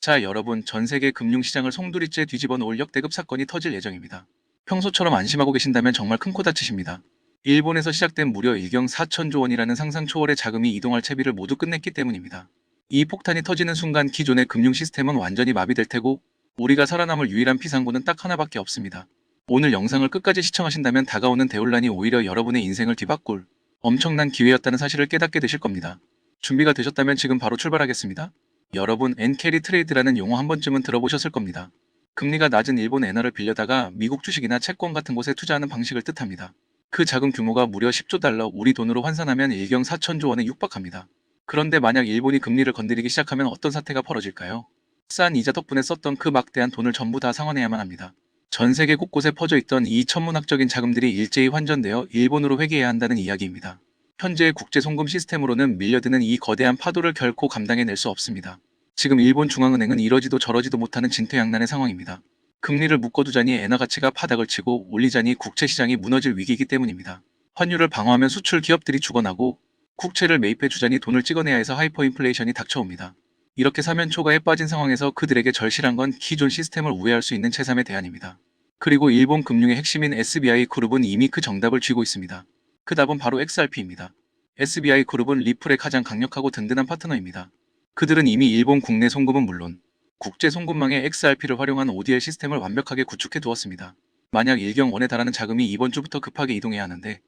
자, 여러분, 전 세계 금융시장을 송두리째 뒤집어 놓을 역대급 사건이 터질 예정입니다. 평소처럼 안심하고 계신다면 정말 큰 코 다치십니다. 일본에서 시작된 무려 일경 4천조 원이라는 상상 초월의 자금이 이동할 채비를 모두 끝냈기 때문입니다. 이 폭탄이 터지는 순간 기존의 금융 시스템은 완전히 마비될 테고 우리가 살아남을 유일한 피상구는 딱 하나밖에 없습니다. 오늘 영상을 끝까지 시청하신다면 다가오는 대혼란이 오히려 여러분의 인생을 뒤바꿀 엄청난 기회였다는 사실을 깨닫게 되실 겁니다. 준비가 되셨다면 지금 바로 출발하겠습니다. 여러분, 엔캐리 트레이드라는 용어 한 번쯤은 들어보셨을 겁니다. 금리가 낮은 일본 엔화를 빌려다가 미국 주식이나 채권 같은 곳에 투자하는 방식을 뜻합니다. 그 자금 규모가 무려 10조 달러, 우리 돈으로 환산하면 일경 4천조 원에 육박합니다. 그런데 만약 일본이 금리를 건드리기 시작하면 어떤 사태가 벌어질까요? 싼 이자 덕분에 썼던 그 막대한 돈을 전부 다 상환해야만 합니다. 전 세계 곳곳에 퍼져 있던 이 천문학적인 자금들이 일제히 환전되어 일본으로 회귀해야 한다는 이야기입니다. 현재의 국제 송금 시스템으로는 밀려드는 이 거대한 파도를 결코 감당해낼 수 없습니다. 지금 일본 중앙은행은 이러지도 저러지도 못하는 진퇴양난의 상황입니다. 금리를 묶어두자니 엔화 가치가 파닥을 치고 올리자니 국채 시장이 무너질 위기이기 때문입니다. 환율을 방어하면 수출 기업들이 죽어나고 국채를 매입해 주자니 돈을 찍어내야 해서 하이퍼인플레이션이 닥쳐옵니다. 이렇게 사면초가에 빠진 상황에서 그들에게 절실한 건 기존 시스템을 우회할 수 있는 제3의 대안입니다. 그리고 일본 금융의 핵심인 SBI 그룹은 이미 그 정답을 쥐고 있습니다. 그 답은 바로 XRP입니다. SBI 그룹은 리플의 가장 강력하고 든든한 파트너입니다. 그들은 이미 일본 국내 송금은 물론 국제 송금망의 XRP를 활용한 ODL 시스템을 완벽하게 구축해 두었습니다. 만약 일경 원에 달하는 자금이 이번 주부터 급하게 이동해야 하는데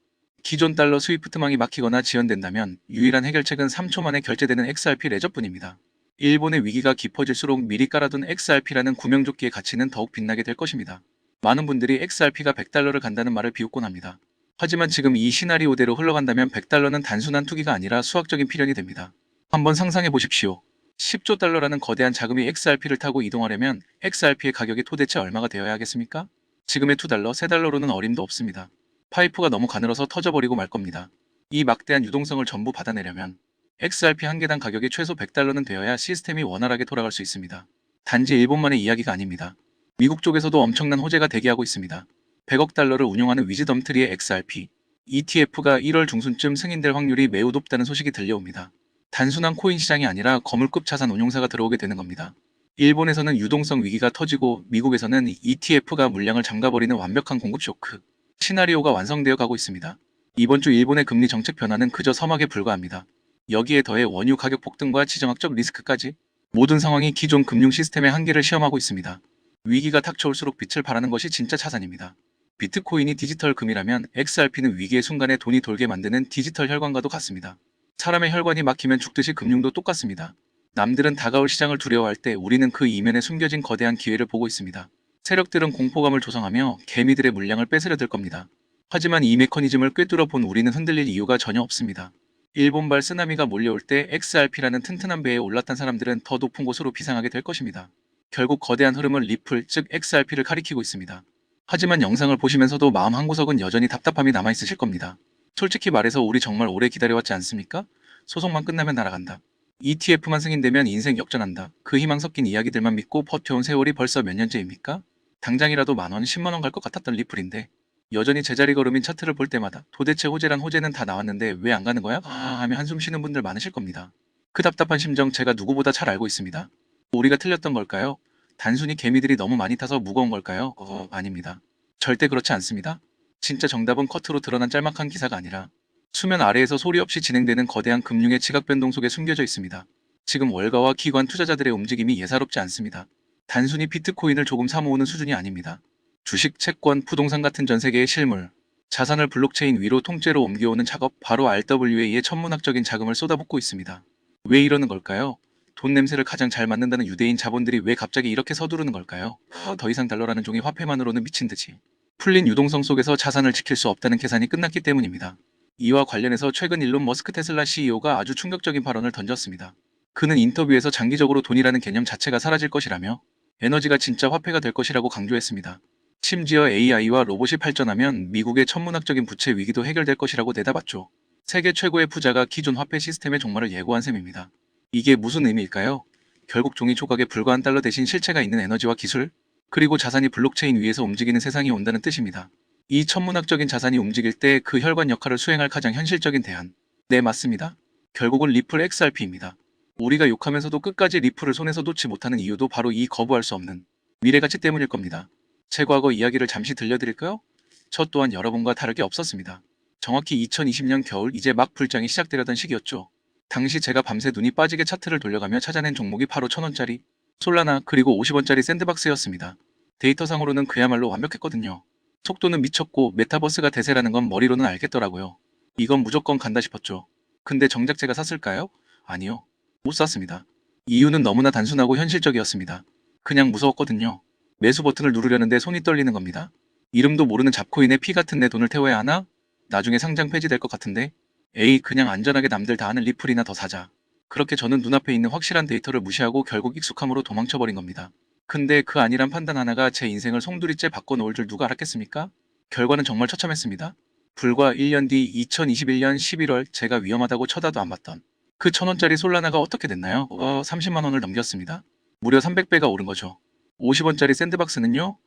기존 달러 스위프트망이 막히거나 지연된다면 유일한 해결책은 3초 만에 결제되는 XRP 레저뿐입니다. 일본의 위기가 깊어질수록 미리 깔아둔 XRP라는 구명조끼의 가치는 더욱 빛나게 될 것입니다. 많은 분들이 XRP가 100달러를 간다는 말을 비웃곤 합니다. 하지만 지금 이 시나리오대로 흘러간다면 100달러는 단순한 투기가 아니라 수학적인 필연이 됩니다. 한번 상상해 보십시오. 10조 달러라는 거대한 자금이 XRP를 타고 이동하려면 XRP의 가격이 도대체 얼마가 되어야 하겠습니까? 지금의 2달러, 3달러로는 어림도 없습니다. 파이프가 너무 가늘어서 터져버리고 말 겁니다. 이 막대한 유동성을 전부 받아내려면 XRP 한 개당 가격이 최소 100달러는 되어야 시스템이 원활하게 돌아갈 수 있습니다. 단지 일본만의 이야기가 아닙니다. 미국 쪽에서도 엄청난 호재가 대기하고 있습니다. 100억 달러를 운용하는 위즈덤트리의 XRP, ETF가 1월 중순쯤 승인될 확률이 매우 높다는 소식이 들려옵니다. 단순한 코인 시장이 아니라 거물급 자산 운용사가 들어오게 되는 겁니다. 일본에서는 유동성 위기가 터지고 미국에서는 ETF가 물량을 잠가버리는 완벽한 공급 쇼크 시나리오가 완성되어 가고 있습니다. 이번 주 일본의 금리 정책 변화는 그저 서막에 불과합니다. 여기에 더해 원유 가격 폭등과 지정학적 리스크까지 모든 상황이 기존 금융 시스템의 한계를 시험하고 있습니다. 위기가 닥쳐올수록 빛을 발하는 것이 진짜 자산입니다. 비트코인이 디지털 금이라면 XRP는 위기의 순간에 돈이 돌게 만드는 디지털 혈관과도 같습니다. 사람의 혈관이 막히면 죽듯이 금융도 똑같습니다. 남들은 다가올 시장을 두려워할 때 우리는 그 이면에 숨겨진 거대한 기회를 보고 있습니다. 세력들은 공포감을 조성하며 개미들의 물량을 뺏으려 들 겁니다. 하지만 이 메커니즘을 꿰뚫어 본 우리는 흔들릴 이유가 전혀 없습니다. 일본발 쓰나미가 몰려올 때 XRP라는 튼튼한 배에 올랐던 사람들은 더 높은 곳으로 비상하게 될 것입니다. 결국 거대한 흐름은 리플, 즉 XRP를 가리키고 있습니다. 하지만 영상을 보시면서도 마음 한구석은 여전히 답답함이 남아있으실 겁니다. 솔직히 말해서 우리 정말 오래 기다려왔지 않습니까? 소송만 끝나면 날아간다. ETF만 승인되면 인생 역전한다. 그 희망 섞인 이야기들만 믿고 버텨온 세월이 벌써 몇 년째입니까? 당장이라도 만원, 10만원 갈 것 같았던 리플인데 여전히 제자리 걸음인 차트를 볼 때마다 도대체 호재란 호재는 다 나왔는데 왜 안 가는 거야? 하며 한숨 쉬는 분들 많으실 겁니다. 그 답답한 심정 제가 누구보다 잘 알고 있습니다. 우리가 틀렸던 걸까요? 단순히 개미들이 너무 많이 타서 무거운 걸까요? 아닙니다. 절대 그렇지 않습니다. 진짜 정답은 커트로 드러난 짤막한 기사가 아니라 수면 아래에서 소리 없이 진행되는 거대한 금융의 지각 변동 속에 숨겨져 있습니다. 지금 월가와 기관 투자자들의 움직임이 예사롭지 않습니다. 단순히 비트코인을 조금 사모으는 수준이 아닙니다. 주식, 채권, 부동산 같은 전 세계의 실물, 자산을 블록체인 위로 통째로 옮겨오는 작업, 바로 RWA의 천문학적인 자금을 쏟아붓고 있습니다. 왜 이러는 걸까요? 돈 냄새를 가장 잘 맡는다는 유대인 자본들이 왜 갑자기 이렇게 서두르는 걸까요? 더 이상 달러라는 종이 화폐만으로는 미친 듯이 풀린 유동성 속에서 자산을 지킬 수 없다는 계산이 끝났기 때문입니다. 이와 관련해서 최근 일론 머스크 테슬라 CEO가 아주 충격적인 발언을 던졌습니다. 그는 인터뷰에서 장기적으로 돈이라는 개념 자체가 사라질 것이라며 에너지가 진짜 화폐가 될 것이라고 강조했습니다. 심지어 AI와 로봇이 발전하면 미국의 천문학적인 부채 위기도 해결될 것이라고 내다봤죠. 세계 최고의 부자가 기존 화폐 시스템의 종말을 예고한 셈입니다. 이게 무슨 의미일까요? 결국 종이 조각에 불과한 달러 대신 실체가 있는 에너지와 기술, 그리고 자산이 블록체인 위에서 움직이는 세상이 온다는 뜻입니다. 이 천문학적인 자산이 움직일 때 그 혈관 역할을 수행할 가장 현실적인 대안. 네, 맞습니다. 결국은 리플 XRP입니다. 우리가 욕하면서도 끝까지 리플을 손에서 놓지 못하는 이유도 바로 이 거부할 수 없는 미래가치 때문일 겁니다. 제 과거 이야기를 잠시 들려드릴까요? 저 또한 여러분과 다를 게 없었습니다. 정확히 2020년 겨울 이제 막 불장이 시작되려던 시기였죠. 당시 제가 밤새 눈이 빠지게 차트를 돌려가며 찾아낸 종목이 바로 1,000원짜리 솔라나 그리고 50원짜리 샌드박스였습니다. 데이터상으로는 그야말로 완벽했거든요. 속도는 미쳤고 메타버스가 대세라는 건 머리로는 알겠더라고요. 이건 무조건 간다 싶었죠. 근데 정작 제가 샀을까요? 아니요. 못 샀습니다. 이유는 너무나 단순하고 현실적이었습니다. 그냥 무서웠거든요. 매수 버튼을 누르려는데 손이 떨리는 겁니다. 이름도 모르는 잡코인에 피 같은 내 돈을 태워야 하나? 나중에 상장 폐지될 것 같은데? 에이, 그냥 안전하게 남들 다 하는 리플이나 더 사자. 그렇게 저는 눈앞에 있는 확실한 데이터를 무시하고 결국 익숙함으로 도망쳐버린 겁니다. 근데 그 아니란 판단 하나가 제 인생을 송두리째 바꿔놓을 줄 누가 알았겠습니까? 결과는 정말 처참했습니다. 불과 1년 뒤 2021년 11월 제가 위험하다고 쳐다도 안 봤던 그 1,000원짜리 솔라나가 어떻게 됐나요? 30만 원을 넘겼습니다. 무려 300배가 오른 거죠. 50원짜리 샌드박스는요?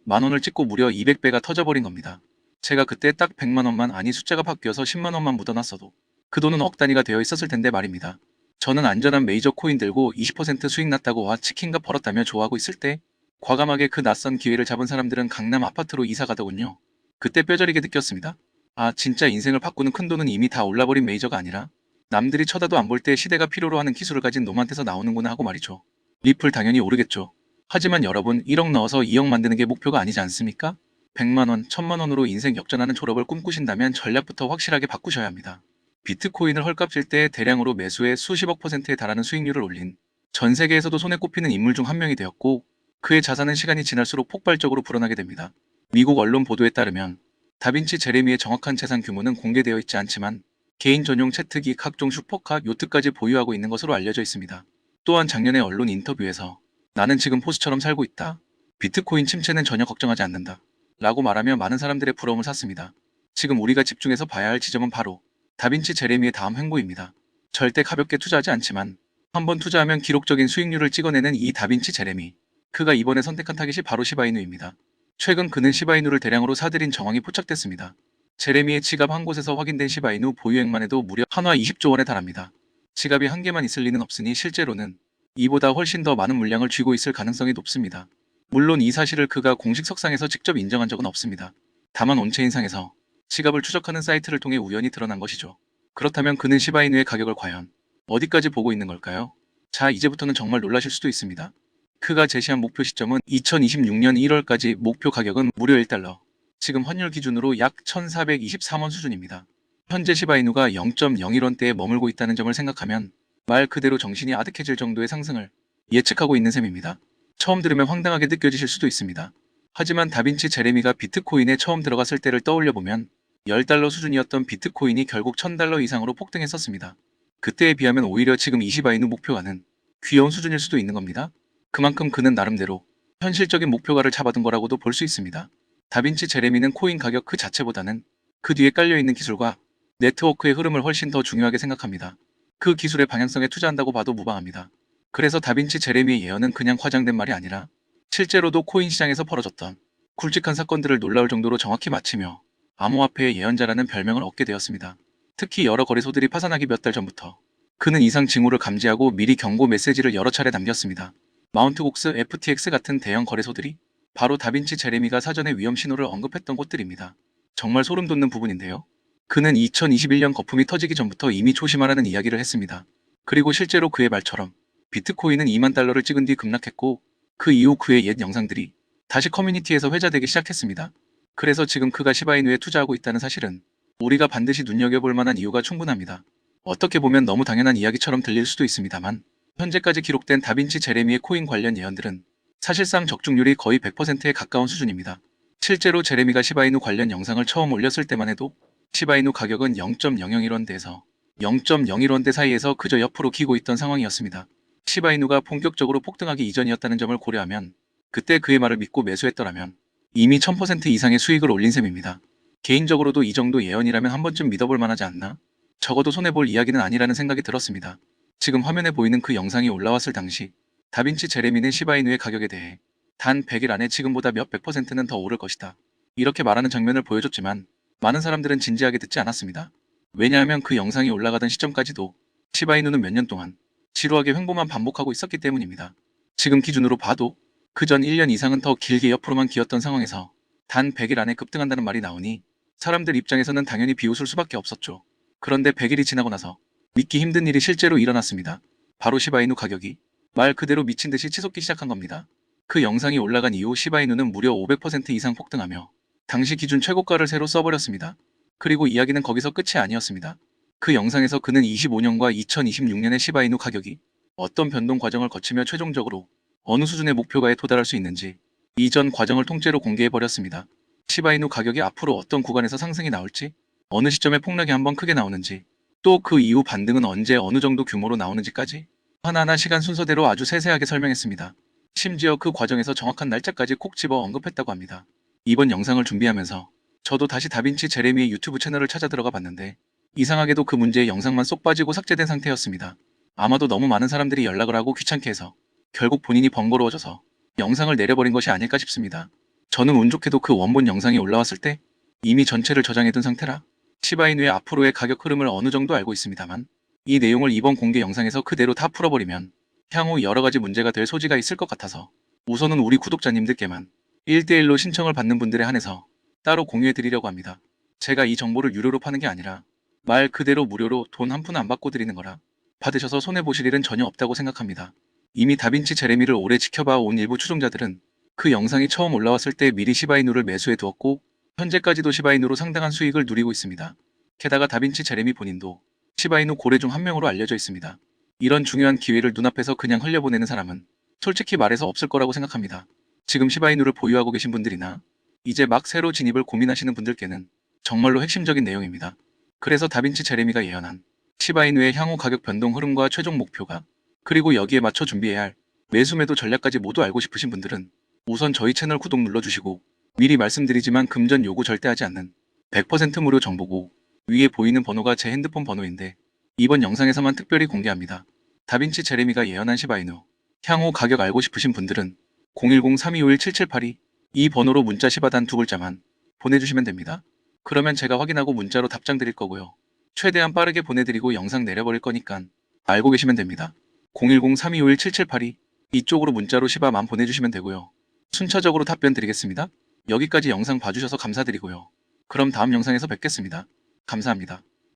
만 원을 찍고 무려 200배가 터져버린 겁니다. 제가 그때 딱 100만 원만 아니 숫자가 바뀌어서 10만 원만 묻어놨어도 그 돈은 억 단위가 되어 있었을 텐데 말입니다. 저는 안전한 메이저 코인 들고 20% 수익 났다고 와 치킨값 벌었다며 좋아하고 있을 때 과감하게 그 낯선 기회를 잡은 사람들은 강남 아파트로 이사 가더군요. 그때 뼈저리게 느꼈습니다. 아, 진짜 인생을 바꾸는 큰 돈은 이미 다 올라버린 메이저가 아니라 남들이 쳐다도 안 볼 때 시대가 필요로 하는 기술을 가진 놈한테서 나오는구나 하고 말이죠. 리플 당연히 오르겠죠. 하지만 여러분 1억 넣어서 2억 만드는 게 목표가 아니지 않습니까? 100만 원, 1000만 원으로 인생 역전하는 졸업을 꿈꾸신다면 전략부터 확실하게 바꾸셔야 합니다. 비트코인을 헐값일 때 대량으로 매수해 수십억 %에 달하는 수익률을 올린 전 세계에서도 손에 꼽히는 인물 중 한 명이 되었고 그의 자산은 시간이 지날수록 폭발적으로 불어나게 됩니다. 미국 언론 보도에 따르면 다빈치 제레미의 정확한 재산 규모는 공개되어 있지 않지만 개인 전용 채트기, 각종 슈퍼카, 요트까지 보유하고 있는 것으로 알려져 있습니다. 또한 작년에 언론 인터뷰에서 나는 지금 포스처럼 살고 있다. 비트코인 침체는 전혀 걱정하지 않는다. 라고 말하며 많은 사람들의 부러움을 샀습니다. 지금 우리가 집중해서 봐야 할 지점은 바로 다빈치 제레미의 다음 행보입니다. 절대 가볍게 투자하지 않지만 한번 투자하면 기록적인 수익률을 찍어내는 이 다빈치 제레미. 그가 이번에 선택한 타깃이 바로 시바이누입니다. 최근 그는 시바이누를 대량으로 사들인 정황이 포착됐습니다. 제레미의 지갑 한 곳에서 확인된 시바이누 보유액만 해도 무려 한화 20조 원에 달합니다. 지갑이 한 개만 있을 리는 없으니 실제로는 이보다 훨씬 더 많은 물량을 쥐고 있을 가능성이 높습니다. 물론 이 사실을 그가 공식 석상에서 직접 인정한 적은 없습니다. 다만 온체인상에서 지갑을 추적하는 사이트를 통해 우연히 드러난 것이죠. 그렇다면 그는 시바이누의 가격을 과연 어디까지 보고 있는 걸까요? 자, 이제부터는 정말 놀라실 수도 있습니다. 그가 제시한 목표 시점은 2026년 1월까지 목표 가격은 무려 1달러. 지금 환율 기준으로 약 1423원 수준입니다. 현재 시바이누가 0.01원대에 머물고 있다는 점을 생각하면 말 그대로 정신이 아득해질 정도의 상승을 예측하고 있는 셈입니다. 처음 들으면 황당하게 느껴지실 수도 있습니다. 하지만 다빈치 제레미가 비트코인에 처음 들어갔을 때를 떠올려보면 10달러 수준이었던 비트코인이 결국 1000달러 이상으로 폭등했었습니다. 그때에 비하면 오히려 지금 이 시바이누 목표가는 귀여운 수준일 수도 있는 겁니다. 그만큼 그는 나름대로 현실적인 목표가를 잡아둔 거라고도 볼 수 있습니다. 다빈치 제레미는 코인 가격 그 자체보다는 그 뒤에 깔려있는 기술과 네트워크의 흐름을 훨씬 더 중요하게 생각합니다. 그 기술의 방향성에 투자한다고 봐도 무방합니다. 그래서 다빈치 제레미의 예언은 그냥 과장된 말이 아니라 실제로도 코인 시장에서 벌어졌던 굵직한 사건들을 놀라울 정도로 정확히 맞히며 암호화폐의 예언자라는 별명을 얻게 되었습니다. 특히 여러 거래소들이 파산하기 몇 달 전부터 그는 이상 징후를 감지하고 미리 경고 메시지를 여러 차례 남겼습니다. 마운트곡스, FTX 같은 대형 거래소들이 바로 다빈치 제레미가 사전에 위험 신호를 언급했던 곳들입니다. 정말 소름 돋는 부분인데요. 그는 2021년 거품이 터지기 전부터 이미 조심하라는 이야기를 했습니다. 그리고 실제로 그의 말처럼 비트코인은 2만 달러를 찍은 뒤 급락했고 그 이후 그의 옛 영상들이 다시 커뮤니티에서 회자되기 시작했습니다. 그래서 지금 그가 시바이누에 투자하고 있다는 사실은 우리가 반드시 눈여겨볼 만한 이유가 충분합니다. 어떻게 보면 너무 당연한 이야기처럼 들릴 수도 있습니다만 현재까지 기록된 다빈치 제레미의 코인 관련 예언들은 사실상 적중률이 거의 100%에 가까운 수준입니다. 실제로 제레미가 시바이누 관련 영상을 처음 올렸을 때만 해도 시바이누 가격은 0.001원대에서 0.01원대 사이에서 그저 옆으로 기고 있던 상황이었습니다. 시바이누가 본격적으로 폭등하기 이전이었다는 점을 고려하면 그때 그의 말을 믿고 매수했더라면 이미 1000% 이상의 수익을 올린 셈입니다. 개인적으로도 이 정도 예언이라면 한 번쯤 믿어볼 만하지 않나? 적어도 손해볼 이야기는 아니라는 생각이 들었습니다. 지금 화면에 보이는 그 영상이 올라왔을 당시 다빈치 제레미는 시바이누의 가격에 대해 단 100일 안에 지금보다 몇백 %는 더 오를 것이다. 이렇게 말하는 장면을 보여줬지만 많은 사람들은 진지하게 듣지 않았습니다. 왜냐하면 그 영상이 올라가던 시점까지도 시바이누는 몇 년 동안 지루하게 횡보만 반복하고 있었기 때문입니다. 지금 기준으로 봐도 그전 1년 이상은 더 길게 옆으로만 기었던 상황에서 단 100일 안에 급등한다는 말이 나오니 사람들 입장에서는 당연히 비웃을 수밖에 없었죠. 그런데 100일이 지나고 나서 믿기 힘든 일이 실제로 일어났습니다. 바로 시바이누 가격이 말 그대로 미친 듯이 치솟기 시작한 겁니다. 그 영상이 올라간 이후 시바이누는 무려 500% 이상 폭등하며 당시 기준 최고가를 새로 써버렸습니다. 그리고 이야기는 거기서 끝이 아니었습니다. 그 영상에서 그는 25년과 2026년의 시바이누 가격이 어떤 변동 과정을 거치며 최종적으로 어느 수준의 목표가에 도달할 수 있는지 이전 과정을 통째로 공개해버렸습니다. 시바이누 가격이 앞으로 어떤 구간에서 상승이 나올지, 어느 시점에 폭락이 한번 크게 나오는지, 또 그 이후 반등은 언제 어느 정도 규모로 나오는지까지 하나하나 시간 순서대로 아주 세세하게 설명했습니다. 심지어 그 과정에서 정확한 날짜까지 콕 집어 언급했다고 합니다. 이번 영상을 준비하면서 저도 다시 다빈치 제레미의 유튜브 채널을 찾아 들어가 봤는데 이상하게도 그 문제의 영상만 쏙 빠지고 삭제된 상태였습니다. 아마도 너무 많은 사람들이 연락을 하고 귀찮게 해서 결국 본인이 번거로워져서 영상을 내려버린 것이 아닐까 싶습니다. 저는 운 좋게도 그 원본 영상이 올라왔을 때 이미 전체를 저장해둔 상태라 시바이누의 앞으로의 가격 흐름을 어느 정도 알고 있습니다만 이 내용을 이번 공개 영상에서 그대로 다 풀어버리면 향후 여러가지 문제가 될 소지가 있을 것 같아서 우선은 우리 구독자님들께만 1대1로 신청을 받는 분들에 한해서 따로 공유해드리려고 합니다. 제가 이 정보를 유료로 파는 게 아니라 말 그대로 무료로 돈 한 푼 안 받고 드리는 거라 받으셔서 손해보실 일은 전혀 없다고 생각합니다. 이미 다빈치 제레미를 오래 지켜봐 온 일부 추종자들은 그 영상이 처음 올라왔을 때 미리 시바이누를 매수해 두었고 현재까지도 시바이누로 상당한 수익을 누리고 있습니다. 게다가 다빈치 제레미 본인도 시바이누 고래 중 한 명으로 알려져 있습니다. 이런 중요한 기회를 눈앞에서 그냥 흘려보내는 사람은 솔직히 말해서 없을 거라고 생각합니다. 지금 시바이누를 보유하고 계신 분들이나 이제 막 새로 진입을 고민하시는 분들께는 정말로 핵심적인 내용입니다. 그래서 다빈치 제레미가 예언한 시바이누의 향후 가격 변동 흐름과 최종 목표가 그리고 여기에 맞춰 준비해야 할 매수 매도 전략까지 모두 알고 싶으신 분들은 우선 저희 채널 구독 눌러주시고 미리 말씀드리지만 금전 요구 절대 하지 않는 100% 무료 정보고 위에 보이는 번호가 제 핸드폰 번호인데 이번 영상에서만 특별히 공개합니다. 다빈치 제레미가 예언한 시바이누 향후 가격 알고 싶으신 분들은 010-3251-7782 이 번호로 문자 시바단 두 글자만 보내주시면 됩니다. 그러면 제가 확인하고 문자로 답장 드릴 거고요. 최대한 빠르게 보내드리고 영상 내려버릴 거니까 알고 계시면 됩니다. 010-3251-7782 이쪽으로 문자로 시바만 보내주시면 되고요. 순차적으로 답변 드리겠습니다. 여기까지 영상 봐주셔서 감사드리고요. 그럼 다음 영상에서 뵙겠습니다. 감사합니다.